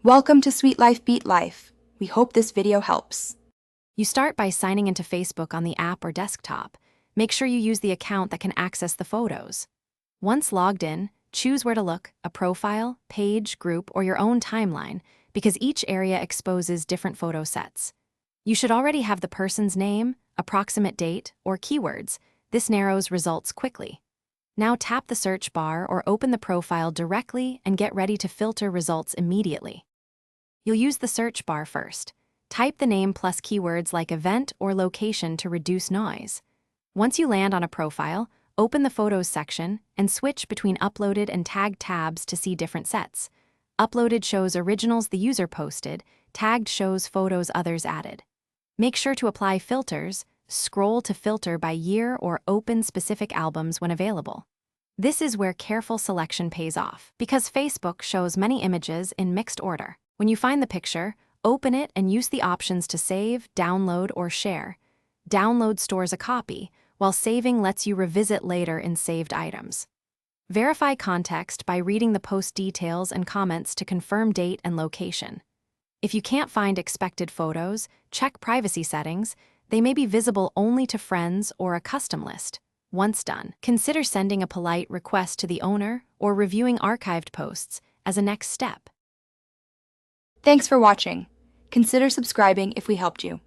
Welcome to Sweet Life Beat Life. We hope this video helps. You start by signing into Facebook on the app or desktop. Make sure you use the account that can access the photos. Once logged in, choose where to look, a profile, page, group, or your own timeline, because each area exposes different photo sets. You should already have the person's name, approximate date, or keywords. This narrows results quickly. Now tap the search bar or open the profile directly and get ready to filter results immediately. You'll use the search bar first. Type the name plus keywords like event or location to reduce noise. Once you land on a profile, open the Photos section and switch between Uploaded and Tagged tabs to see different sets. Uploaded shows originals the user posted, Tagged shows photos others added. Make sure to apply filters, scroll to filter by year or open specific albums when available. This is where careful selection pays off, because Facebook shows many images in mixed order. When you find the picture, open it and use the options to save, download, or share. Download stores a copy, while saving lets you revisit later in saved items. Verify context by reading the post details and comments to confirm date and location. If you can't find expected photos, check privacy settings. They may be visible only to friends or a custom list. Once done, consider sending a polite request to the owner or reviewing archived posts as a next step. Thanks for watching. Consider subscribing if we helped you.